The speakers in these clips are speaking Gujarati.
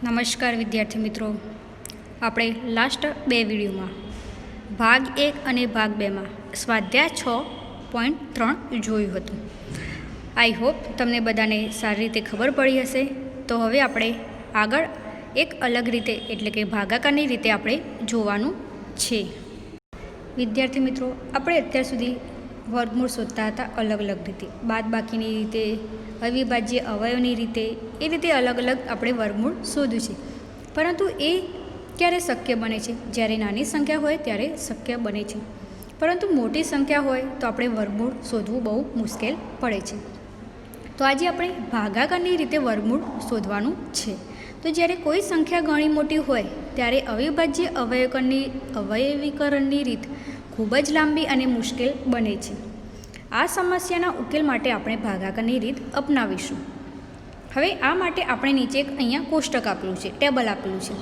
નમસ્કાર વિદ્યાર્થી મિત્રો, આપણે લાસ્ટ બે વિડીયોમાં ભાગ 1 અને ભાગ 2માં સ્વાધ્યાય 6.3 જોયું હતું. આઈ હોપ તમને બધાને સારી રીતે ખબર પડી હશે. તો હવે આપણે આગળ એક અલગ રીતે એટલે કે ભાગાકારની રીતે આપણે જોવાનું છે. વિદ્યાર્થી મિત્રો, આપણે અત્યાર સુધી વર્ગમૂળ શોધતા હતા અલગ અલગ રીતે, બાદબાકીની રીતે, અવિભાજ્ય અવયવની રીતે, એ રીતે અલગ અલગ આપણે વર્ગમૂળ શોધ્યું છે. પરંતુ એ ક્યારે શક્ય બને છે? જ્યારે નાની સંખ્યા હોય ત્યારે શક્ય બને છે, પરંતુ મોટી સંખ્યા હોય તો આપણે વર્ગમૂળ શોધવું બહુ મુશ્કેલ પડે છે. તો આજે આપણે ભાગાકારની રીતે વર્ગમૂળ શોધવાનું છે. તો જ્યારે કોઈ સંખ્યા ઘણી મોટી હોય ત્યારે અવિભાજ્ય અવયવીકરણની રીત ખૂબ જ લાંબી અને મુશ્કેલ બને છે. આ સમસ્યાના ઉકેલ માટે આપણે ભાગાકારની રીત અપનાવીશું. હવે આ માટે આપણે નીચે એક અહીંયા કોષ્ટક આપેલું છે, ટેબલ આપેલું છે.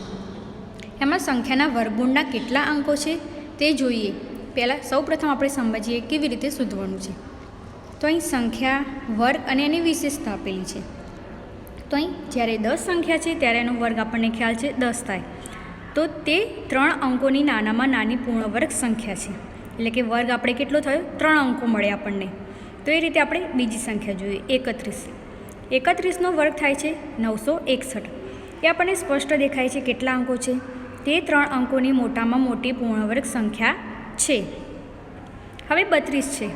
એમાં સંખ્યાના વર્ગમૂળના કેટલા અંકો છે તે જોઈએ. પહેલાં સૌપ્રથમ આપણે સમજીએ કેવી રીતે શોધવાનું છે. તો અહીં સંખ્યા, વર્ગ અને એની વિશેષતા આપેલી છે. તો અહીં જ્યારે 10 સંખ્યા છે ત્યારે એનો વર્ગ આપણને ખ્યાલ છે 10 થાય. તો તે 3 અંકોની નાનામાં નાની પૂર્ણ વર્ગ સંખ્યા છે. એટલે કે વર્ગ આપણે કેટલો થયો? 3 અંકો મળે આપણને. તો એ રીતે આપણે બીજી સંખ્યા જોઈએ, 31. 31નો વર્ગ થાય છે 961. એ આપણને સ્પષ્ટ દેખાય છે કેટલા અંકો છે. તે 3 અંકોની મોટામાં મોટી પૂર્ણ વર્ગ સંખ્યા છે. હવે 32 છે,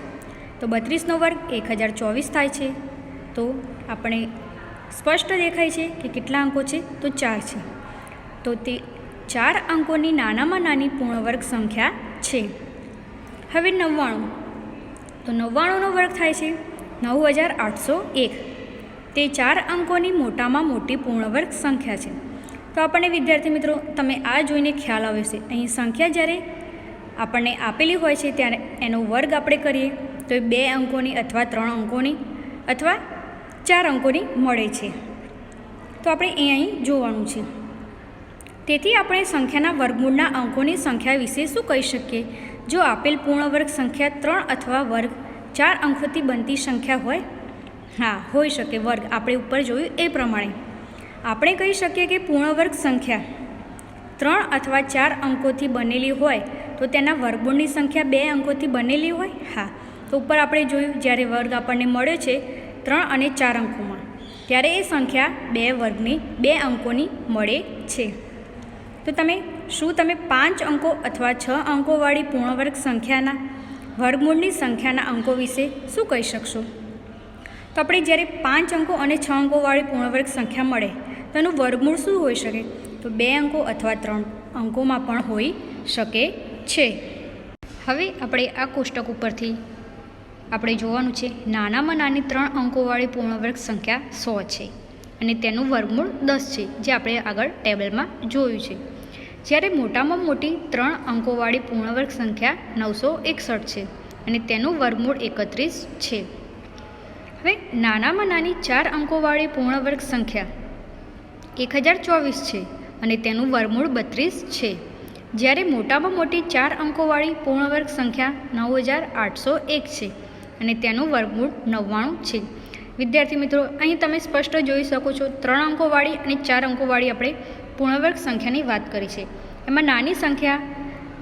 તો 32નો વર્ગ 1024 થાય છે. તો આપણે સ્પષ્ટ દેખાય છે કે કેટલા અંકો છે? તો 4 છે. તો તે 4 અંકોની નાનામાં નાની પૂર્ણ વર્ગ સંખ્યા છે. હવે 99, તો 99નો વર્ગ થાય છે 9801. તે 4 અંકોની મોટામાં મોટી પૂર્ણ વર્ગ સંખ્યા છે. તો આપણને વિદ્યાર્થી મિત્રો, તમે આ જોઈને ખ્યાલ આવે છે, અહીં સંખ્યા જ્યારે આપણને આપેલી હોય છે ત્યારે એનો વર્ગ આપણે કરીએ તો એ 2 અંકોની અથવા 3 અંકોની અથવા 4 અંકોની મળે છે. તો આપણે એ અહીં જોવાનું છે. તેથી આપણે સંખ્યાના વર્ગમૂળના અંકોની સંખ્યા વિશે શું કહી શકીએ? જો આપેલ પૂર્ણ વર્ગ સંખ્યા 3 અથવા વર્ગ 4 અંકોથી બનતી સંખ્યા હોય? હા, હોઈ શકે. વર્ગ આપણે ઉપર જોયું એ પ્રમાણે આપણે કહી શકીએ કે પૂર્ણ વર્ગ સંખ્યા 3 અથવા 4 અંકોથી બનેલી હોય તો તેના વર્ગમૂળની સંખ્યા 2 અંકોથી બનેલી હોય? હા. તો ઉપર આપણે જોયું જ્યારે વર્ગ આપણને મળ્યો છે 3 અને 4 અંકોમાં, ત્યારે એ સંખ્યા 2 અંકોની મળે છે. તો શું તમે 5 અંકો અથવા 6 અંકોવાળી પૂર્ણ વર્ગ સંખ્યાના વર્ગમૂળની સંખ્યાના અંકો વિશે શું કહી શકશો? તો આપણે જ્યારે 5 અંકો અને 6 અંકોવાળી પૂર્ણ વર્ગ સંખ્યા મળે તો એનું વર્ગમૂળ શું હોઈ શકે? તો 2 અંકો અથવા 3 અંકોમાં પણ હોઈ શકે છે. હવે આપણે આ કોષ્ટક ઉપરથી આપણે જોવાનું છે નાનામાં નાની 3 અંકોવાળી પૂર્ણ વર્ગ સંખ્યા 100 છે અને તેનું વર્ગમૂળ 10 છે, જે આપણે આગળ ટેબલમાં જોયું છે. જ્યારે મોટામાં મોટી 3 અંકોવાળી પૂર્ણ વર્ગ સંખ્યા 961 છે અને તેનું વર્ગમૂળ 31 છે. હવે નાનામાં નાની 4 અંકોવાળી પૂર્ણ વર્ગ સંખ્યા 1024 છે અને તેનું વર્ગમૂળ 32 છે. જ્યારે મોટામાં મોટી 4 અંકોવાળી પૂર્ણ વર્ગ સંખ્યા 9801 છે અને તેનું વર્ગમૂળ 99 છે. વિદ્યાર્થી મિત્રો, અહીં તમે સ્પષ્ટ જોઈ શકો છો 3 અંકોવાળી અને 4 અંકોવાળી આપણે પૂર્ણ વર્ગ સંખ્યાની વાત કરી છે. એમાં નાની સંખ્યા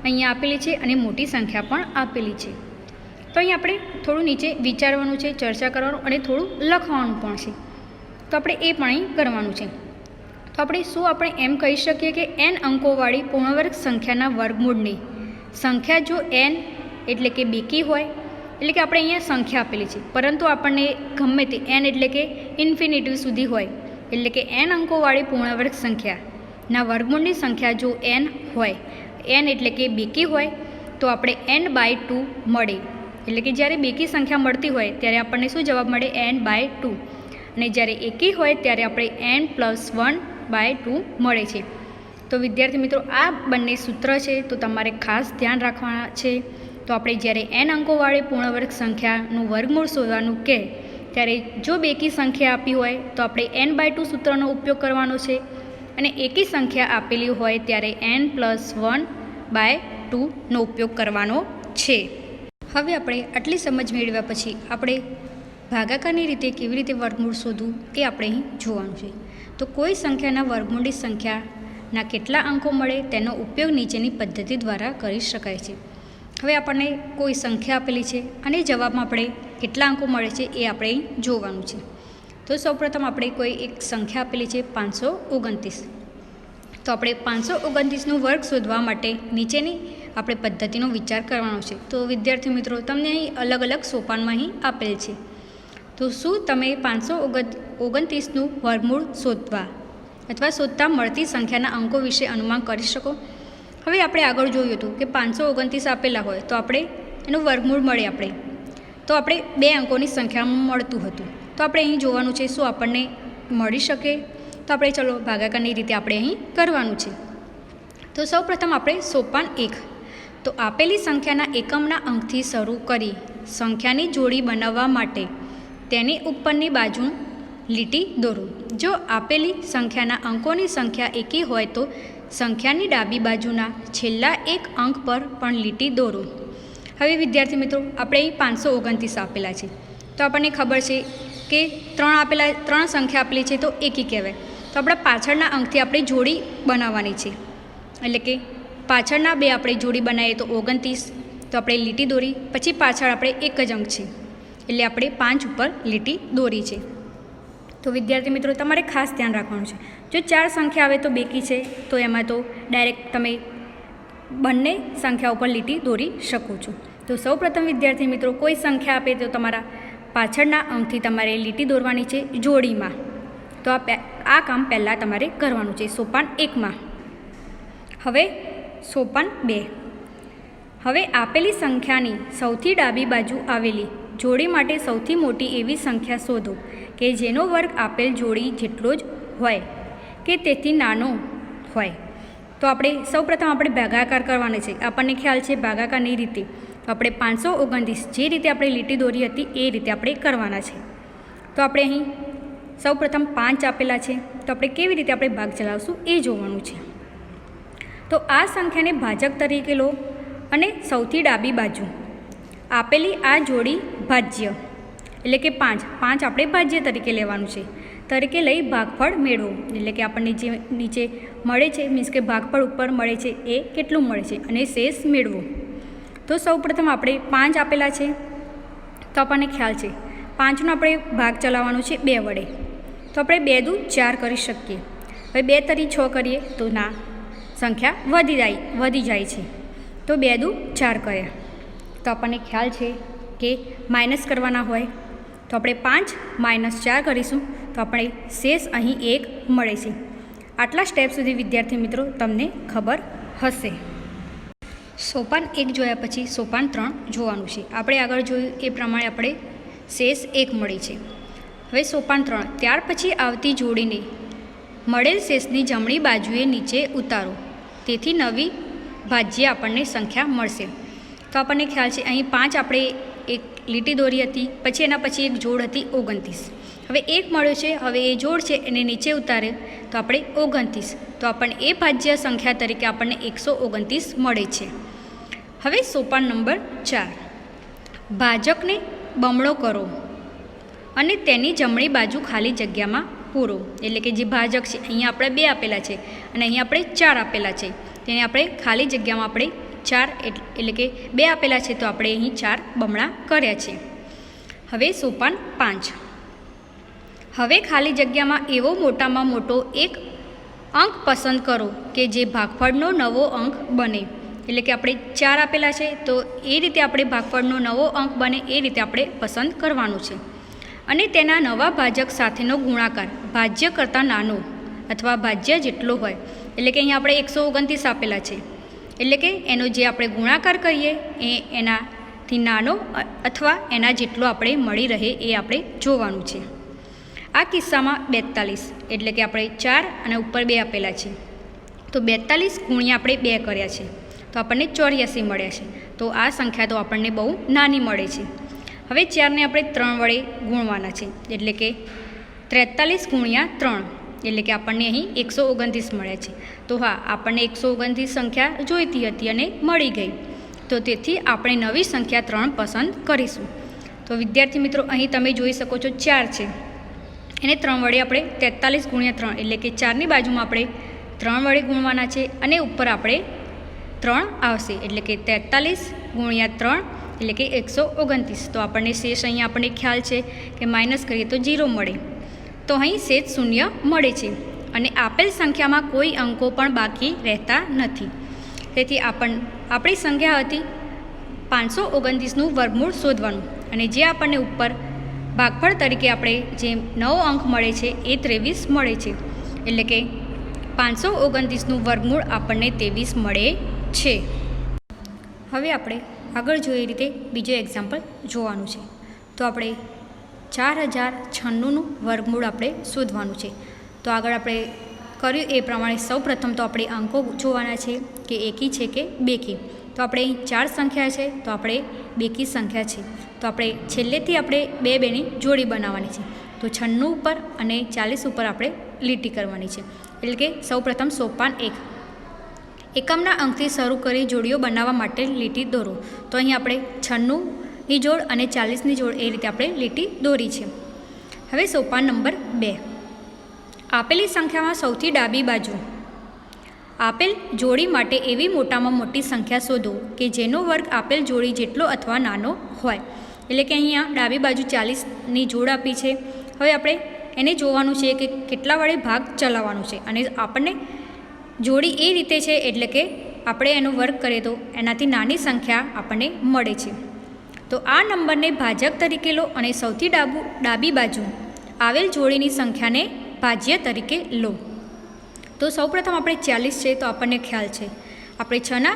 અહીંયા આપેલી છે અને મોટી સંખ્યા પણ આપેલી છે. તો અહીં આપણે થોડું નીચે વિચારવાનું છે, ચર્ચા કરવાનું અને થોડું લખવાનું પણ છે. તો આપણે એ પણ અહીં કરવાનું છે. તો આપણે એમ કહી શકીએ કે n અંકોવાળી પૂર્ણ વર્ગ સંખ્યાના વર્ગમૂળની સંખ્યા જો n એટલે કે બેકી હોય, એટલે કે આપણે અહીંયા સંખ્યા આપેલી છે પરંતુ આપણને ગમે તે n એટલે કે ઇન્ફિનિટી સુધી હોય, એટલે કે n અંકોવાળી પૂર્ણ વર્ગ સંખ્યાના વર્ગમૂળની સંખ્યા જો n હોય, n એટલે કે બેકી હોય, તો આપણે n/2 મળે. એટલે કે જ્યારે બેકી સંખ્યા મળતી હોય ત્યારે આપણને શું જવાબ મળે? n/2. અને જ્યારે એકી હોય ત્યારે આપણે n+1/2 મળે છે. તો વિદ્યાર્થી મિત્રો, આ બંને સૂત્ર છે, તો તમારે ખાસ ધ્યાન રાખવાના છે. તો આપણે જ્યારે n અંકોવાળી પૂર્ણ વર્ગ સંખ્યાનું વર્ગમૂળ શોધવાનું કહે ત્યારે જો બેકી સંખ્યા આપી હોય તો આપણે n/2 સૂત્રનો ઉપયોગ કરવાનો છે અને એકી સંખ્યા આપેલી હોય ત્યારે n+1/2 નો ઉપયોગ કરવાનો છે. હવે આપણે આટલી સમજ મેળવ્યા પછી આપણે ભાગાકારની રીતે કેવી રીતે વર્ગમૂળ શોધવું એ આપણે અહીં જોવાનું છે. તો કોઈ સંખ્યાના વર્ગમૂળની સંખ્યાના કેટલા અંકો મળે તેનો ઉપયોગ નીચેની પદ્ધતિ દ્વારા કરી શકાય છે. હવે આપણને કોઈ સંખ્યા આપેલી છે અને જવાબમાં આપણે કેટલા અંકો મળે છે એ આપણે અહીં જોવાનું છે. તો સૌપ્રથમ આપણે કોઈ એક સંખ્યા આપેલી છે 529. તો આપણે 529નો વર્ગ શોધવા માટે નીચેની આપણે પદ્ધતિનો વિચાર કરવાનો છે. તો વિદ્યાર્થી મિત્રો, તમને અહીં અલગ અલગ સોપાનમાં અહીં આપેલ છે. તો શું તમે 529નું વર્ગમૂળ શોધવા અથવા શોધતા મળતી સંખ્યાના અંકો વિશે અનુમાન કરી શકો? હવે આપણે આગળ જોયું હતું કે 529 આપેલા હોય તો આપણે એનું વર્ગમૂળ મળે તો આપણે 2 અંકોની સંખ્યામાં મળતું હતું. તો આપણે અહીં જોવાનું છે શું આપણને મળી શકે. તો આપણે ચલો ભાગાકારની રીતે આપણે અહીં કરવાનું છે. તો સૌપ્રથમ આપણે સોપાન 1. તો આપેલી સંખ્યાના એકમના અંકથી શરૂ કરી સંખ્યાની જોડી બનાવવા માટે તેની ઉપરની બાજુ લીટી દોરો. જો આપેલી સંખ્યાના અંકોની સંખ્યા એકી હોય તો સંખ્યાની ડાબી બાજુના છેલ્લા એક અંક પર પણ લીટી દોરો. હવે વિદ્યાર્થી મિત્રો, આપણે અહીં 529 આપેલા છે. તો આપણને ખબર છે કે 3 સંખ્યા આપેલી છે તો એકી કહેવાય. તો આપણા પાછળના અંકથી આપણે જોડી બનાવવાની છે. એટલે કે પાછળના 2 આપણે જોડી બનાવીએ તો 29. તો આપણે લીટી દોરી, પછી પાછળ આપણે એક જ અંક છે એટલે આપણે 5 ઉપર લીટી દોરી છે. તો વિદ્યાર્થી મિત્રો, તમારે ખાસ ધ્યાન રાખવાનું છે. જો 4 સંખ્યા આવે તો બેકી છે તો એમાં તો ડાયરેક્ટ તમે બંને સંખ્યા ઉપર લીટી દોરી શકો છો. તો સૌપ્રથમ વિદ્યાર્થી મિત્રો, કોઈ સંખ્યા આપે તો તમારા પાછળના અંકથી તમારે લીટી દોરવાની છે જોડીમાં. તો આ કામ પહેલાં તમારે કરવાનું છે સોપાન 1માં. હવે સોપાન 2. હવે આપેલી સંખ્યાની સૌથી ડાબી બાજુ આવેલી જોડી માટે સૌથી મોટી એવી સંખ્યા શોધો કે જેનો વર્ગ આપેલ જોડી જેટલો જ હોય કે તેથી નાનો હોય. તો સૌપ્રથમ આપણે ભાગાકાર કરવાનો છે. આપણને ખ્યાલ છે ભાગાકારની રીતે. તો આપણે 529 જે રીતે આપણે લીટી દોરી હતી એ રીતે આપણે કરવાના છે. તો આપણે અહીં સૌપ્રથમ 5 આપેલા છે તો આપણે કેવી રીતે આપણે ભાગ ચલાવશું એ જોવાનું છે. તો આ સંખ્યાને ભાજક તરીકે લો અને સૌથી ડાબી બાજુ આપેલી આ જોડી ભાજ્ય એટલે કે 5 આપણે ભાજ્ય તરીકે લેવાનું છે. તરીકે લઈ ભાગફળ મેળવો. એટલે કે આપણને જે નીચે મળે છે, મીન્સ કે ભાગફળ ઉપર મળે છે એ કેટલું મળે છે અને શેષ મેળવો. તો સૌપ્રથમ આપણે 5 આપેલા છે તો આપણને ખ્યાલ છે 5નો આપણે ભાગ ચલાવવાનો છે 2 વડે. તો આપણે 2 દુ 4 કરી શકીએ. હવે 2 તરી 6 કરીએ તો ના, સંખ્યા વધી જાય છે. તો 2 દુ 4 કર્યા. તો આપણને ખ્યાલ છે કે માઇનસ કરવાના હોય તો આપણે 5 - 4 કરીશું તો આપણે શેષ અહીં 1 મળે છે. આટલા સ્ટેપ સુધી વિદ્યાર્થી મિત્રો તમને ખબર હશે. સોપાન 1 જોયા પછી સોપાન 3 જોવાનું છે. આપણે આગળ જોયું એ પ્રમાણે આપણે શેષ 1 મળે છે. હવે સોપાન 3. ત્યાર પછી આવતી જોડીને મળેલ શેષની જમણી બાજુએ નીચે ઉતારો. તેથી નવી ભાજ્ય આપણને સંખ્યા મળશે. તો આપણને ખ્યાલ છે અહીં 5 આપણે એક લીટી દોરી હતી, પછી એના પછી એક જોડ હતી 29. હવે 1 મળ્યો છે. હવે એ જોડ છે એને નીચે ઉતારે તો આપણે 29. તો આપણને એ ભાજ્ય સંખ્યા તરીકે આપણને 129 મળે છે. હવે સોપાન નંબર 4. ભાજકને બમણો કરો અને તેની જમણી બાજુ ખાલી જગ્યામાં પૂરો. એટલે કે જે ભાજક છે અહીંયા આપણે 2 આપેલા છે અને અહીંયા આપણે 4 આપેલા છે. તેને આપણે ખાલી જગ્યામાં આપણે 4 એટલે કે 2 આપેલા છે તો આપણે અહીં 4 બમણા કર્યા છે. હવે સોપાન 5. હવે ખાલી જગ્યામાં એવો મોટામાં મોટો એક અંક પસંદ કરો કે જે ભાગફળનો નવો અંક બને. એટલે કે આપણે 4 આપેલા છે તો એ રીતે આપણે ભાગફળનો નવો અંક બને એ રીતે આપણે પસંદ કરવાનું છે. અને તેના નવા ભાજક સાથેનો ગુણાકાર ભાજ્ય કરતાં નાનો અથવા ભાજ્ય જેટલો હોય. એટલે કે અહીંયા આપણે 129 આપેલા છે એટલે કે એનો જે આપણે ગુણાકાર કરીએ એ એનાથી નાનો અથવા એના જેટલો આપણે મળી રહે એ આપણે જોવાનું છે. આ કિસ્સામાં 42 એટલે કે આપણે 4 અને ઉપર 2 આપેલા છે તો 42 ગુણ્યા આપણે 2 કર્યા છે તો આપણને 84 મળ્યા છે. તો આ સંખ્યા તો આપણને બહુ નાની મળે છે. હવે 4ને આપણે 3 વડે ગુણવાના છે એટલે કે 43 ગુણ્યા 3 એટલે કે આપણને અહીં 129 મળ્યા છે. તો હા, આપણને 129 સંખ્યા જોઈતી હતી અને મળી ગઈ. તો તેથી આપણે નવી સંખ્યા 3 પસંદ કરીશું. તો વિદ્યાર્થી મિત્રો, અહીં તમે જોઈ શકો છો 4 છે એને 3 વડે આપણે 43 ગુણ્યા 3 એટલે કે 4ની બાજુમાં આપણે 3 વડે ગુણવાના છે અને ઉપર આપણે 3 આવશે એટલે કે 43 ગુણ્યા 3 એટલે કે 129. તો આપણને શેષ અહીંયા આપણને ખ્યાલ છે કે માઇનસ કરીએ તો 0 મળે, તો અહીં શેષ 0 મળે છે અને આપેલ સંખ્યામાં કોઈ અંકો પણ બાકી રહેતા નથી. તેથી આપણી સંખ્યા હતી 529નું વર્ગમૂળ શોધવાનું અને જે આપણને ઉપર ભાગફળ તરીકે આપણે જે નવો અંક મળે છે એ 23 મળે છે એટલે કે 529નું વર્ગમૂળ આપણને 23 મળે છે. હવે આપણે આગળ જોઈએ રીતે બીજો એક્ઝામ્પલ જોવાનું છે. તો આપણે 4096નું વર્ગમૂળ આપણે શોધવાનું છે. તો આગળ આપણે કર્યું એ પ્રમાણે સૌપ્રથમ તો આપણે અંકો જોવાના છે કે એકી છે કે બેકી. તો આપણે અહીં 4 સંખ્યા છે તો આપણે બેકી સંખ્યા છે, તો આપણે છેલ્લેથી આપણે બેની જોડી બનાવવાની છે. તો 96 ઉપર અને 40 ઉપર આપણે લીટી કરવાની છે એટલે કે સૌપ્રથમ સોપાન 1. એકમના અંકથી શરૂ કરી જોડીઓ બનાવવા માટે લીટી દોરો. તો અહીં આપણે 96ની જોડ અને 40ની જોડ એ રીતે આપણે લીટી દોરી છે. હવે સોપાન નંબર 2. આપેલી સંખ્યામાં સૌથી ડાબી બાજુ આપેલ જોડી માટે એવી મોટામાં મોટી સંખ્યા શોધો કે જેનો વર્ગ આપેલ જોડી જેટલો અથવા નાનો હોય. એટલે કે અહીંયા ડાબી બાજુ 40ની જોડ આપી છે. હવે આપણે એને જોવાનું છે કે કેટલા વડે ભાગ ચલાવવાનું છે અને આપણને જોડી એ રીતે છે એટલે કે આપણે એનો વર્ગ કરીએ તો એનાથી નાની સંખ્યા આપણને મળે છે. તો આ નંબરને ભાજક તરીકે લો અને સૌથી ડાબી બાજુ આવેલ જોડીની સંખ્યાને ભાજ્ય તરીકે લો. તો સૌપ્રથમ આપણે 40 છે તો આપણને ખ્યાલ છે આપણે 6ના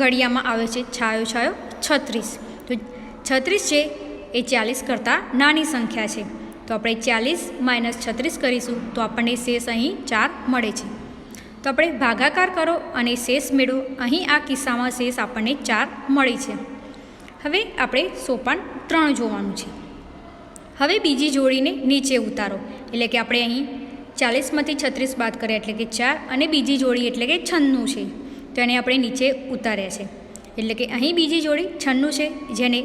ઘડિયામાં આવે છે છાયો 36. તો 36 છે એ 40 કરતાં નાની સંખ્યા છે, તો આપણે 40 - 36 કરીશું તો આપણને શેષ અહીં 4 મળે છે. તો આપણે ભાગાકાર કરો અને શેષ મેળવો. અહીં આ કિસ્સામાં શેષ આપણને 4 મળી છે. હવે આપણે સોપાન 3 જોવાનું છે. હવે બીજી જોડીને નીચે ઉતારો એટલે કે આપણે અહીં 40માંથી 36 બાદ કર્યા એટલે કે 4 અને બીજી જોડી એટલે કે 96 છે તો એને આપણે નીચે ઉતાર્યા છે. એટલે કે અહીં બીજી જોડી 96 છે જેને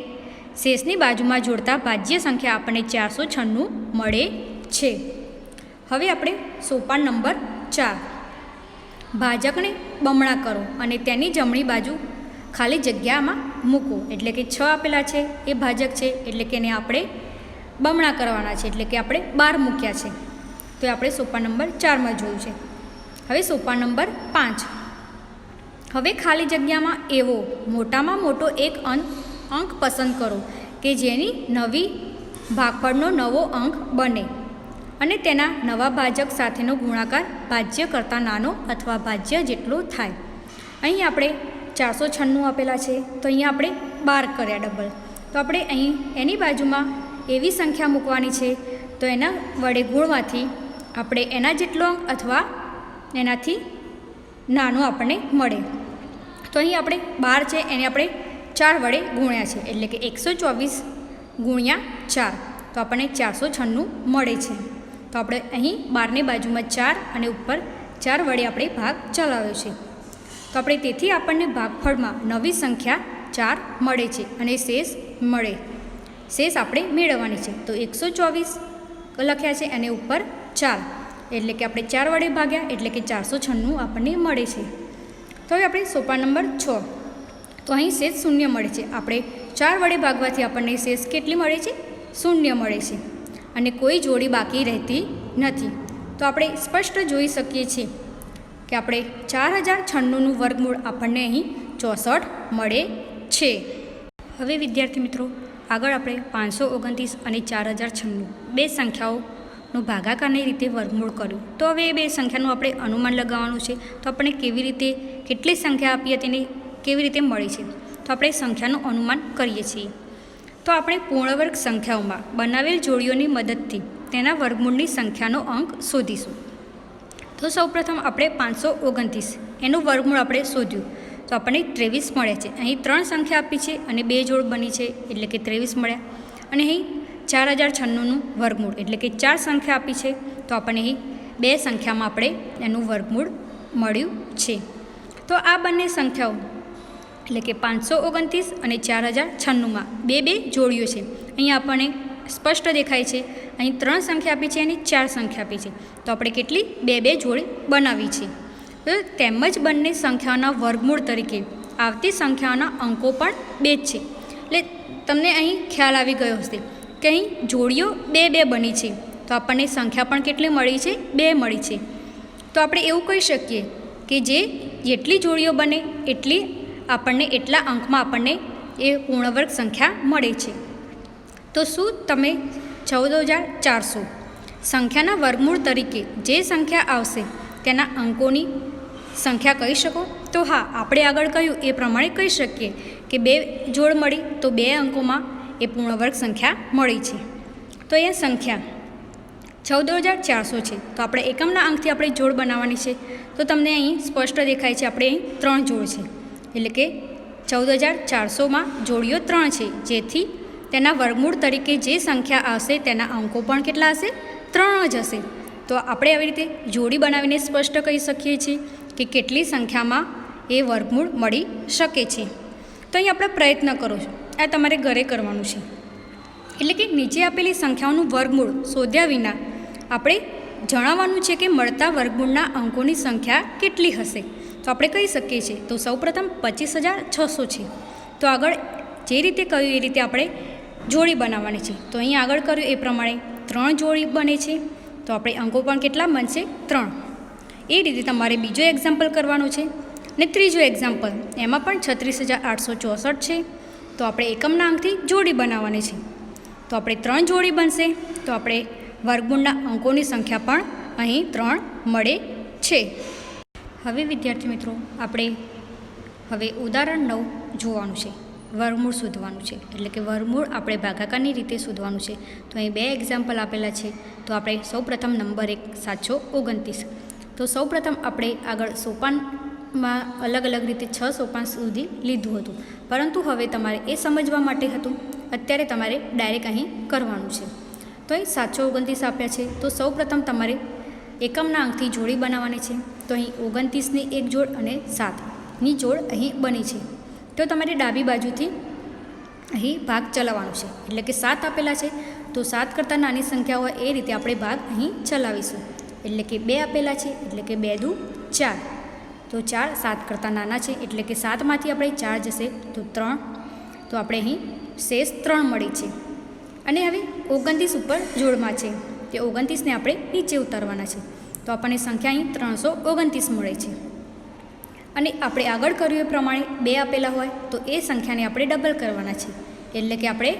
શેષની બાજુમાં જોડતા ભાજ્ય સંખ્યા આપણને 496 મળે છે. હવે આપણે સોપાન નંબર 4. ભાજકને બમણા કરો અને તેની જમણી બાજુ ખાલી જગ્યામાં મૂકો. એટલે કે 6 આપેલા છે એ ભાજક છે એટલે કે એને આપણે બમણા કરવાના છે એટલે કે આપણે 12 મૂક્યા છે. તો આપણે સોપાન નંબર 4માં જોયું છે. હવે સોપાન નંબર 5. હવે ખાલી જગ્યામાં એવો મોટામાં મોટો એક અંક પસંદ કરો કે જેની નવી ભાગફળનો નવો અંક બને અને તેના નવા ભાજક સાથેનો ગુણાકાર ભાજ્ય કરતાં નાનો અથવા ભાજ્ય જેટલો થાય. અહીં આપણે 496 આપેલા છે તો અહીંયા આપણે 12 કર્યા ડબલ. તો આપણે અહીં એની બાજુમાં એવી સંખ્યા મૂકવાની છે તો એના વડે ગુણવાથી આપણે એના જેટલો અંક અથવા એનાથી નાનો આપણને મળે. તો અહીં આપણે 12 છે એને આપણે 4 વડે ગુણ્યા છે એટલે કે 124 ગુણ્યા 4 તો આપણને 496 મળે છે. તો આપણે અહીં 12ની બાજુમાં 4 અને ઉપર 4 વડે આપણે ભાગ ચલાવ્યો છે. તો આપણે તેથી આપણને ભાગફળમાં નવી સંખ્યા 4 મળે છે અને શેષ આપણે મેળવવાની છે. તો 124 લખ્યા છે અને ઉપર 4 એટલે કે આપણે 4 વડે ભાગ્યા એટલે કે 496 આપણને મળે છે. તો હવે આપણે સોપાન નંબર 6. તો અહીં શેષ 0 મળે છે. આપણે 4 વડે ભાગવાથી આપણને શેષ કેટલી મળે છે? 0 મળે છે અને કોઈ જોડી બાકી રહેતી નથી. તો આપણે સ્પષ્ટ જોઈ શકીએ છીએ કે આપણે 4096નું વર્ગમૂળ આપણને અહીં 64 મળે છે. હવે વિદ્યાર્થી મિત્રો આગળ આપણે 529 અને 4096 બે સંખ્યાઓનું ભાગાકારની રીતે વર્ગમૂળ કર્યું. તો હવે એ બે સંખ્યાનું આપણે અનુમાન લગાવવાનું છે. તો આપણને કેવી રીતે કેટલી સંખ્યા આપી હતી તેને કેવી રીતે મળી છે તો આપણે સંખ્યાનું અનુમાન કરીએ છીએ. તો આપણે પૂર્ણવર્ગ સંખ્યાઓમાં બનાવેલ જોડીઓની મદદથી તેના વર્ગમૂળની સંખ્યાનો અંક શોધીશું. તો સૌપ્રથમ આપણે 529 એનું વર્ગમૂળ આપણે શોધ્યું તો આપણને 23 મળે છે. અહીં 3 સંખ્યા આપી છે અને 2 જોડ બની છે એટલે કે 23 મળ્યા. અને અહીં 4096નું વર્ગમૂળ એટલે કે 4 સંખ્યા આપી છે તો આપણને અહીં 2 સંખ્યામાં આપણે એનું વર્ગમૂળ મળ્યું છે. તો આ બંને સંખ્યાઓ એટલે કે 529 અને 4096માં બે જોડીઓ છે. અહીં આપણને સ્પષ્ટ દેખાય છે. અહીં 3 સંખ્યા આપી છે અને 4 સંખ્યા આપી છે. તો આપણે કેટલી 2 જોડી બનાવી છે. તેમજ બંને સંખ્યાઓના વર્ગમૂળ તરીકે આવતી સંખ્યાઓના અંકો પણ 2 જ છે. એટલે તમને અહીં ખ્યાલ આવી ગયો હશે કે અહીં જોડીઓ 2 બની છે. તો આપણને સંખ્યા પણ કેટલી મળી છે? 2 મળી છે. તો આપણે એવું કહી શકીએ કે જેટલી જોડીઓ બને એટલી આપણને એટલા અંકમાં આપણને એ પૂર્ણવર્ગ સંખ્યા મળે છે. તો શું તમે 14400 સંખ્યાના વર્ગમૂળ તરીકે જે સંખ્યા આવશે તેના અંકોની સંખ્યા કહી શકો? તો હા, આપણે આગળ કહ્યું એ પ્રમાણે કહી શકીએ કે 2 જોડ મળી તો 2 અંકોમાં એ પૂર્ણવર્ગ સંખ્યા મળી છે. તો અહીંયા સંખ્યા 14400 છે. તો આપણે એકમના અંકથી આપણે જોડ બનાવવાની છે. તો તમને અહીં સ્પષ્ટ દેખાય છે આપણે અહીં 3 જોડ છે. એટલે કે 14400માં જોડીઓ 3 છે, જેથી તેના વર્ગમૂળ તરીકે જે સંખ્યા આવશે તેના અંકો પણ કેટલા હશે? 3 જ હશે. તો આપણે આવી રીતે જોડી બનાવીને સ્પષ્ટ કહી શકીએ છીએ કે કેટલી સંખ્યામાં એ વર્ગમૂળ મળી શકે છે. તો અહીં આપણે પ્રયત્ન કરો છો, આ તમારે ઘરે કરવાનું છે. એટલે કે નીચે આપેલી સંખ્યાઓનું વર્ગમૂળ શોધ્યા વિના આપણે જણાવવાનું છે કે મળતા વર્ગમૂળના અંકોની સંખ્યા કેટલી હશે. તો આપણે કહી શકીએ છીએ. તો સૌપ્રથમ 25600 છે. તો આગળ જે રીતે કહ્યું એ રીતે આપણે જોડી બનાવવાની છે. તો અહીં આગળ કર્યું એ પ્રમાણે 3 જોડી બને છે. તો આપણે અંકો પણ કેટલા બનશે? 3. એ રીતે તમારે બીજો એક્ઝામ્પલ કરવાનો છે. ને ત્રીજો એક્ઝામ્પલ એમાં પણ 36864 છે. તો આપણે એકમના અંકથી જોડી બનાવવાની છે. તો આપણે 3 જોડી બનશે. તો આપણે વર્ગમૂળના અંકોની સંખ્યા પણ અહીં 3 મળે છે. હવે વિદ્યાર્થી મિત્રો, આપણે હવે ઉદાહરણ 9 જોવાનું છે. વર્ગમૂળ શોધવાનું છે. એટલે કે વર્ગમૂળ આપણે ભાગાકારની રીતે શોધવાનું છે. તો અહીં 2 એક્ઝામ્પલ આપેલા છે. તો આપણે સૌપ્રથમ નંબર 1 729. તો સૌપ્રથમ આપણે આગળ સોપાનમાં અલગ અલગ રીતે 6 સોપાન સુધી લીધું હતું, પરંતુ હવે તમારે એ સમજવા માટે હતું, અત્યારે તમારે ડાયરેક્ટ અહીં કરવાનું છે. તો અહીં 729 આપ્યા છે. તો સૌપ્રથમ તમારે એકમના અંકથી જોડી બનાવવાની છે. તો અહીં 29ની એક જોડ અને 7ની જોડ અહીં બની છે. તો તમારે ડાબી બાજુથી અહીં ભાગ ચલાવવાનો છે. એટલે કે 7 આપેલા છે, તો 7 કરતાં નાની સંખ્યા હોય એ રીતે આપણે ભાગ અહીં ચલાવીશું. એટલે કે 2 આપેલા છે, એટલે કે 2 દુ 4. તો 4 7 કરતાં નાના છે, એટલે કે 7માંથી આપણે 4 જશે તો 3. તો આપણે અહીં શેષ 3 મળી છે. અને હવે 29 ઉપર જોડમાં છે, તે 29ને આપણે નીચે ઉતારવાના છે. તો આપણને સંખ્યા અહીં 329 મળે છે. અને આપણે આગળ કર્યું એ પ્રમાણે 2 આપેલા હોય તો એ સંખ્યાને આપણે ડબલ કરવાના છે. એટલે કે આપણે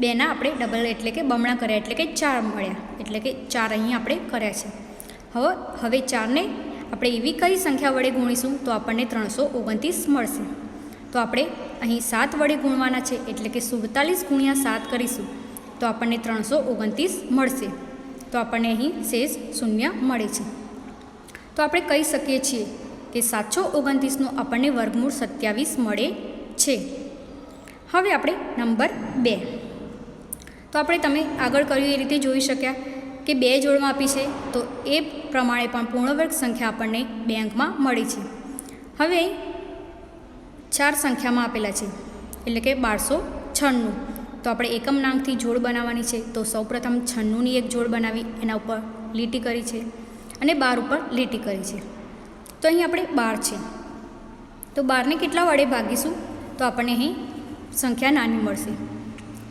2ના આપણે ડબલ એટલે કે બમણા કર્યા, એટલે કે 4 મળ્યા. એટલે કે 4 અહીં આપણે કર્યા છે. હવે 4ને આપણે એવી કઈ સંખ્યા વડે ગુણીશું તો આપણને 329 મળશે. તો આપણે અહીં 7 વડે ગુણવાના છે, એટલે કે 47 ગુણ્યા 7 કરીશું તો આપણને 329 મળશે. તો આપણને અહીં શેષ 0 મળે છે. તો આપણે કહી શકીએ છીએ કે 729નું આપણને વર્ગમૂળ 27 મળે છે. હવે આપણે નંબર 2. તો આપણે તમે આગળ કર્યું એ રીતે જોઈ શક્યા કે 2 જોડમાં આપી છે, તો એ પ્રમાણે પણ પૂર્ણવર્ગ સંખ્યા આપણને 2 અંકમાં મળી છે. હવે 4 સંખ્યામાં આપેલા છે, એટલે કે 1296. તો આપણે એકમના અંકથી જોડ બનાવવાની છે. તો સૌપ્રથમ 96ની એક જોડ બનાવી એના ઉપર લીટી કરી છે અને 12 ઉપર લીટી કરી છે. તો અહીં આપણે 12 છે, તો 12ને કેટલા વડે ભાગીશું તો આપણને અહીં સંખ્યા નાની મળશે.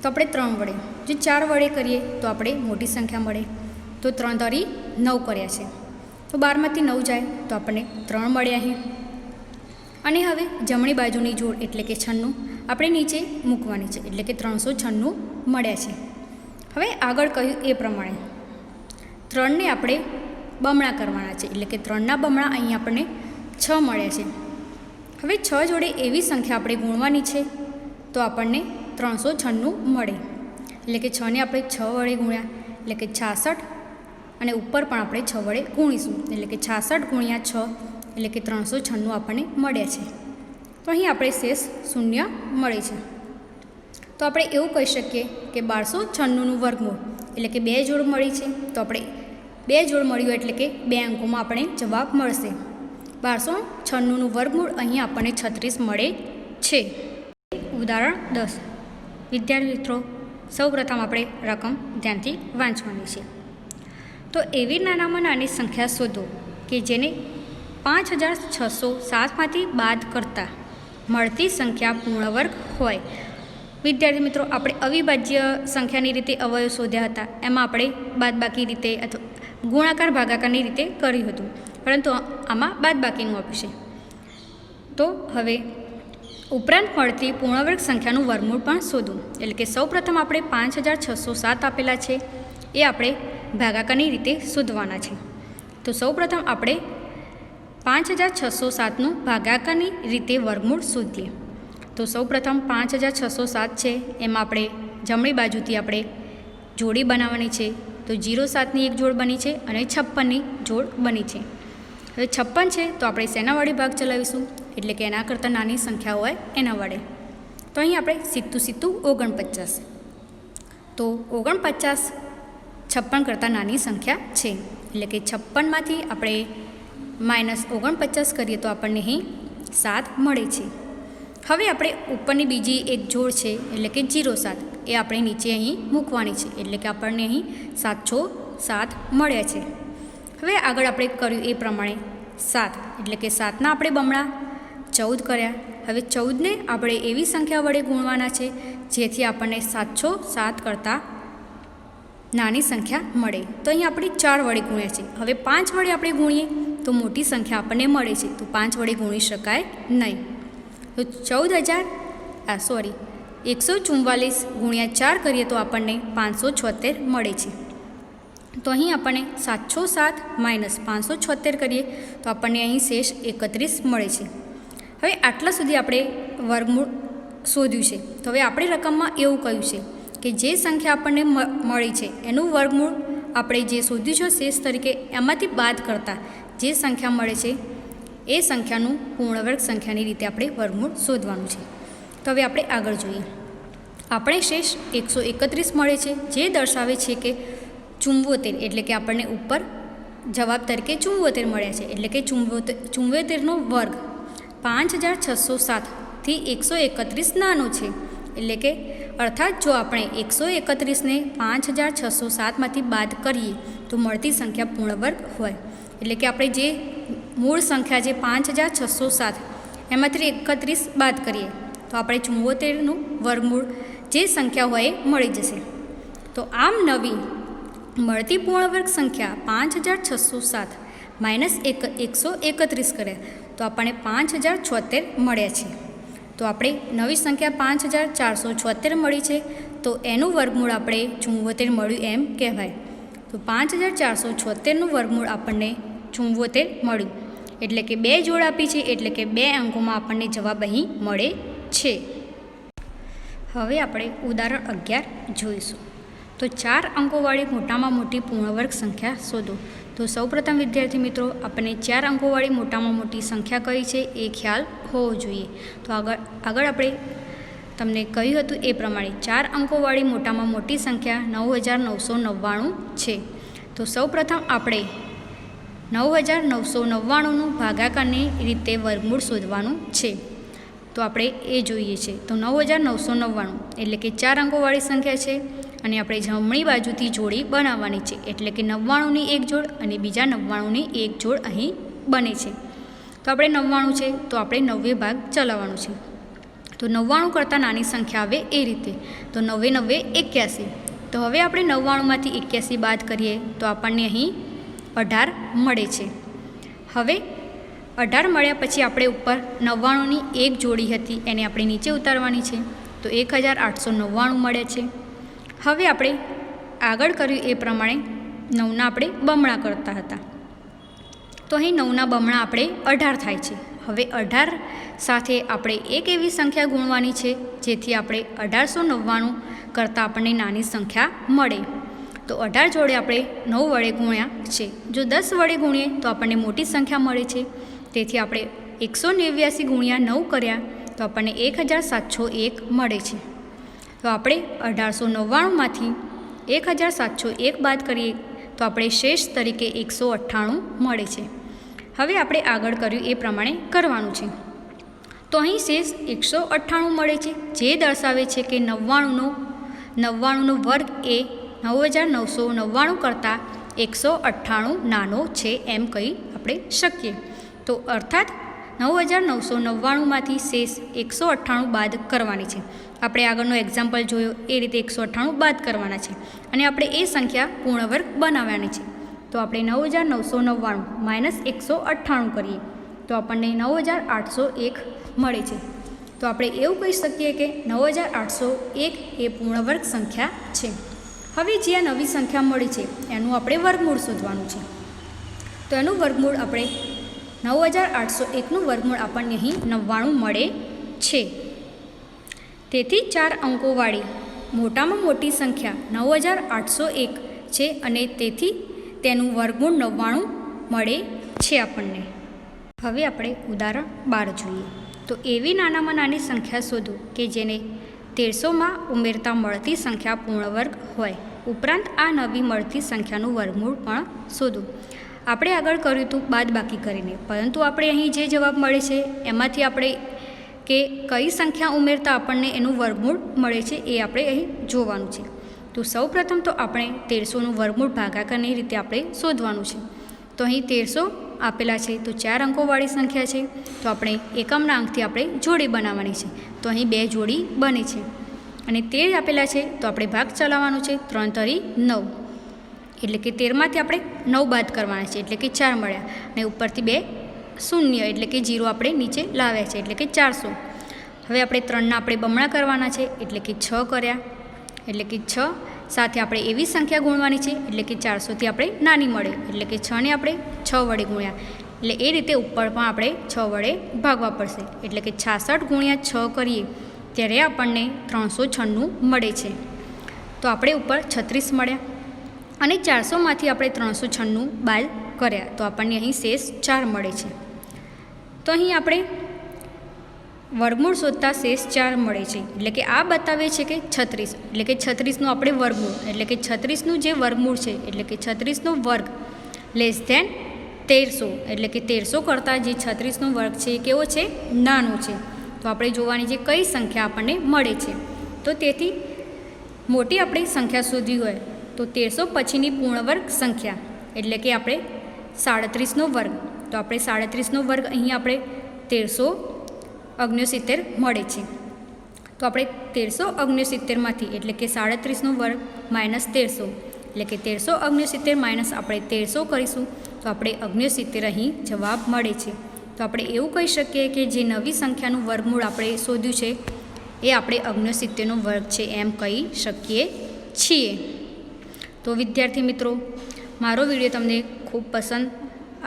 તો આપણે 3 વડે, જો 4 વડે કરીએ તો આપણે મોટી સંખ્યા મળે. તો 3 તરી 9 કર્યા છે, તો 12માંથી 9 જાય તો આપણને 3 મળે અહીં. અને હવે જમણી બાજુની જોડ એટલે કે 96 આપણે નીચે મૂકવાની છે, એટલે કે 396 મળ્યા છે. હવે આગળ કહ્યું એ પ્રમાણે 3ને આપણે બમણા કરવાના છે, એટલે કે 3ના બમણા અહીં આપણને 6 મળ્યા છે. હવે 6 જોડે એવી સંખ્યા આપણે ગુણવાની છે તો આપણને 396 મળે. એટલે કે 6ને આપણે 6 વડે ગુણ્યા, એટલે કે 66, અને ઉપર પણ આપણે 6 વડે ગુણીશું, એટલે કે 66 ગુણ્યા 6 એટલે કે 396 આપણને મળ્યા છે. તો અહીં આપણે શેષ 0 મળે છે. તો આપણે એવું કહી શકીએ કે 1296નું વર્ગમૂળ એટલે કે 2 જોડ મળી છે. તો આપણે 2 જોડ મળ્યું એટલે કે 2 અંકોમાં આપણે જવાબ મળશે. 1296નું વર્ગમૂળ અહીં આપણને 36 મળે છે. ઉદાહરણ 10. વિદ્યાર્થી મિત્રો, સૌપ્રથમ આપણે રકમ ધ્યાનથી વાંચવાની છે. તો એવી નાનામાં નાની સંખ્યા શોધો કે જેને 5607માંથી બાદ કરતાં મળતી સંખ્યા પૂર્ણ વર્ગ હોય. વિદ્યાર્થી મિત્રો, આપણે અવિભાજ્ય સંખ્યાની રીતે અવયવ શોધ્યા હતા. એમાં આપણે બાદબાકી રીતે અથવા ગુણાકાર ભાગાકારની રીતે કર્યું હતું, પરંતુ આમાં બાદબાકીનું આપ્યું છે. તો હવે ઉપરાંત મળતી પૂર્ણવર્ગ સંખ્યાનું વર્ગમૂળ પણ શોધવું. એટલે કે સૌપ્રથમ આપણે 5607 આપેલા છે એ આપણે ભાગાકારની રીતે શોધવાના છે. તો સૌપ્રથમ આપણે 5607નું ભાગાકારની રીતે વર્ગમૂળ શોધીએ. તો સૌપ્રથમ 5607 છે, એમાં આપણે જમણી બાજુથી આપણે જોડી બનાવવાની છે. તો 07ની એક જોડ બની છે અને 56ની જોડ બની છે. હવે 56 છે તો આપણે શેના વડે ભાગ ચલાવીશું? એટલે કે એના કરતાં નાની સંખ્યા હોય એના વડે. તો અહીં આપણે સીધું 49. તો 49 56 કરતાં નાની સંખ્યા છે. એટલે કે 56માંથી આપણે -49 કરીએ તો આપણને અહીં 7 મળે છે. હવે આપણે ઉપરની બીજી એક જોડ છે એટલે કે 07 એ આપણે નીચે અહીં મૂકવાની છે. એટલે કે આપણને અહીં 707 મળ્યા છે. હવે આગળ આપણે કર્યું એ પ્રમાણે 7 એટલે કે 7ના આપણે બમણા 14 કર્યા. હવે 14ને આપણે એવી સંખ્યા વડે ગુણવાના છે જેથી આપણને 707 કરતાં નાની સંખ્યા મળે. તો અહીં આપણે 4 વડે ગુણ્યા છે. હવે 5 વડે આપણે ગુણીએ તો મોટી સંખ્યા આપણને મળે છે. તો 5 વડે ગુણી શકાય નહીં. તો 144 ગુણ્યા 4 કરીએ તો આપણને 576 મળે છે. તો અહીં આપણને 707 - 576 કરીએ તો આપણને અહીં શેષ 31 મળે છે. હવે આટલા સુધી આપણે વર્ગમૂળ શોધ્યું છે. તો હવે આપણી રકમમાં એવું કહ્યું છે કે જે સંખ્યા આપણને મળી છે એનું વર્ગમૂળ આપણે જે શોધ્યું છે શેષ તરીકે એમાંથી બાદ કરતાં જે સંખ્યા મળે છે એ સંખ્યાનું પૂર્ણવર્ગ સંખ્યાની રીતે આપણે વર્ગમૂળ શોધવાનું છે. તો હવે આપણે આગળ જોઈએ. આપણે શેષ 131 મળે છે, જે દર્શાવે છે કે 74 એટલે કે આપણને ઉપર જવાબ તરીકે 74 મળ્યા છે. એટલે કે 74નો વર્ગ 5607થી 131 નાનો છે. એટલે કે અર્થાત જો આપણે 131ને 5607માંથી બાદ કરીએ તો મળતી સંખ્યા પૂર્ણ વર્ગ હોય. એટલે કે આપણે જે મૂળ સંખ્યા જે 5607 એમાંથી 31 બાદ કરીએ તો આપણે 74નું વર્ગમૂળ જે સંખ્યા હોય એ મળી જશે. તો આમ નવી મળતી પૂર્ણવર્ગ સંખ્યા 5607 - 131 કરે તો આપણને 5076 મળ્યા છે. તો આપણે નવી સંખ્યા 5476 મળી છે. તો એનું વર્ગમૂળ આપણે 74 મળ્યું એમ કહેવાય. તો 5476નું વર્ગમૂળ આપણને 74 મળ્યું. એટલે કે 2 જોડ આપી છે, એટલે કે 2 અંકોમાં આપણને જવાબ અહીં મળે છે. હવે આપણે ઉદાહરણ 11 જોઈશું. તો 4 અંકોવાળી મોટામાં મોટી પૂર્ણવર્ગ સંખ્યા શોધો. તો સૌપ્રથમ વિદ્યાર્થી મિત્રો, આપણને 4 અંકોવાળી મોટામાં મોટી સંખ્યા કઈ છે એ ખ્યાલ હોવો જોઈએ. તો આગળ આપણે તમને કહ્યું હતું એ પ્રમાણે 4 અંકોવાળી મોટામાં મોટી સંખ્યા 9999 છે. તો સૌપ્રથમ આપણે 9999નું ભાગાકારની રીતે વર્ગમૂળ શોધવાનું છે. તો આપણે એ જોઈએ છે. તો 9999 એટલે કે 4 અંકોવાળી સંખ્યા છે અને આપણે જમણી બાજુથી જોડી બનાવવાની છે. એટલે કે 99ની એક જોડ અને બીજા 99ની એક જોડ અહીં બને છે. તો આપણે 99 છે તો આપણે 90 ભાગ ચલાવવાનું છે. તો 99 કરતાં નાની સંખ્યા આવે એ રીતે. તો 9 9 81. તો હવે આપણે 99માંથી 81 બાદ કરીએ તો આપણને અહીં 18 મળે છે. હવે 18 મળ્યા પછી આપણે ઉપર 99ની એક જોડી હતી એને આપણે નીચે ઉતારવાની છે. તો 1899 મળે છે. હવે આપણે આગળ કર્યું એ પ્રમાણે 9ના આપણે બમણા કરતા હતા. તો અહીં 9ના બમણા આપણે 18 થાય છે. હવે 18 સાથે આપણે એક એવી સંખ્યા ગુણવાની છે જેથી આપણે 1899 કરતાં આપણને નાની સંખ્યા મળે. તો 18 જોડે આપણે 9 વડે ગુણ્યા છે. જો 10 વડે ગુણીએ તો આપણને મોટી સંખ્યા મળે છે. તેથી આપણે 189 ગુણ્યા 9 કર્યા તો આપણને 1701 મળે છે. તો આપણે 1899માંથી 1701 બાદ કરીએ તો આપણે શેષ તરીકે 198 મળે છે. હવે આપણે આગળ કર્યું એ પ્રમાણે કરવાનું છે. તો અહીં શેષ 198 મળે છે, જે દર્શાવે છે કે 99નો 99નો વર્ગ એ 9999 કરતાં 198 નાનો છે એમ કહી આપણે શકીએ. તો અર્થાત 9999માંથી શેષ 198 બાદ કરવાની છે. આપણે આગળનો એક્ઝામ્પલ જોયો એ રીતે 198 બાદ કરવાના છે અને આપણે એ સંખ્યા પૂર્ણ વર્ગ બનાવવાની છે. તો આપણે 9999 માઇનસ 198 કરીએ તો આપણને 9801 મળે છે. તો આપણે એવું કહી શકીએ કે 9801 એ પૂર્ણ વર્ગ સંખ્યા છે. હવે જે આ નવી સંખ્યા મળી છે એનું આપણે વર્ગમૂળ શોધવાનું છે. તો એનું વર્ગમૂળ આપણે 9801નું વર્ગમૂળ આપણને અહીં 99 મળે છે. તેથી 4 અંકોવાળી મોટામાં મોટી સંખ્યા 9801 છે અને તેથી તેનું વર્ગમૂળ 99 મળે છે આપણને. હવે આપણે ઉદાહરણ 12 જોઈએ. તો એવી નાનામાં નાની સંખ્યા શોધો કે જેને 1300માં ઉમેરતા મળતી સંખ્યા પૂર્ણ વર્ગ હોય. ઉપરાંત આ નવી મળતી સંખ્યાનું વર્ગમૂળ પણ શોધો. આપણે આગળ કર્યું હતું બાદબાકી કરીને, પરંતુ આપણે અહીં જે જવાબ મળે છે એમાંથી આપણે કે કઈ સંખ્યા ઉમેરતા આપણને એનું વર્ગમૂળ મળે છે એ આપણે અહીં જોવાનું છે. તો સૌપ્રથમ તો આપણે 1300નું વર્ગમૂળ ભાગાકારની રીતે આપણે શોધવાનું છે. તો અહીં 1300 આપેલા છે તો 4 અંકોવાળી સંખ્યા છે, તો આપણે એકમના અંકથી આપણે જોડી બનાવવાની છે. તો અહીં 2 જોડી બને છે અને 13 આપેલા છે તો આપણે ભાગ ચલાવવાનું છે. 3 તરી 9 એટલે કે 13માંથી આપણે 9 બાદ કરવાના છે એટલે કે 4 મળ્યા અને ઉપરથી 2 શૂન્ય એટલે કે 0 આપણે નીચે લાવ્યા છે એટલે કે 400. હવે આપણે 3ના આપણે બમણા કરવાના છે એટલે કે 6 કર્યા એટલે કે 6 સાથે આપણે એવી સંખ્યા ગુણવાની છે એટલે કે 400થી આપણે નાની મળે એટલે કે 6ને આપણે 6 વડે ગુણ્યા એટલે એ રીતે ઉપર પણ આપણે 6 વડે ભાગવા પડશે એટલે કે 66 ગુણ્યા 6 કરીએ ત્યારે આપણને 396 મળે છે. તો આપણે ઉપર 36 મળ્યા અને 400માંથી આપણે 396 બાદ કર્યા તો આપણને અહીં શેષ 4 મળે છે. તો અહીં આપણે વર્ગમૂળ શોધતા શેષ 4 મળે છે એટલે કે આ બતાવે છે કે 36 એટલે કે 36નું આપણે વર્ગમૂળ એટલે કે 36નું જે વર્ગમૂળ છે એટલે કે 36નો વર્ગ લેસ ધેન 1300 એટલે કે 1300 કરતાં જે 36નો વર્ગ છે એ કેવો છે? નાનો છે. તો આપણે જોવાની છે કઈ સંખ્યા આપણને મળે છે. તો તેથી મોટી આપણે સંખ્યા શોધવી હોય તો 1300 પછીની પૂર્ણ વર્ગ સંખ્યા એટલે કે આપણે 37નો વર્ગ. તો આપણે 37નો વર્ગ અહીં આપણે 1369 મળે છે. તો આપણે 1369માંથી એટલે કે 37નો વર્ગ માઇનસ 1300 એટલે કે 1369 માઇનસ આપણે 1300 કરીશું તો આપણે 69 અહીં જવાબ મળે છે. તો આપણે એવું કહી શકીએ કે જે નવી સંખ્યાનું વર્ગમૂળ આપણે શોધ્યું છે એ આપણે 69નો વર્ગ છે એમ કહી શકીએ છીએ. તો વિદ્યાર્થી મિત્રો, મારો વિડીયો તમને ખૂબ પસંદ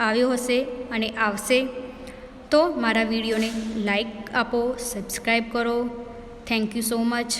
આવ્યો હશે અને આવશે તો મારા વિડીયોને લાઈક આપો, સબસ્ક્રાઈબ કરો. Thank you so much.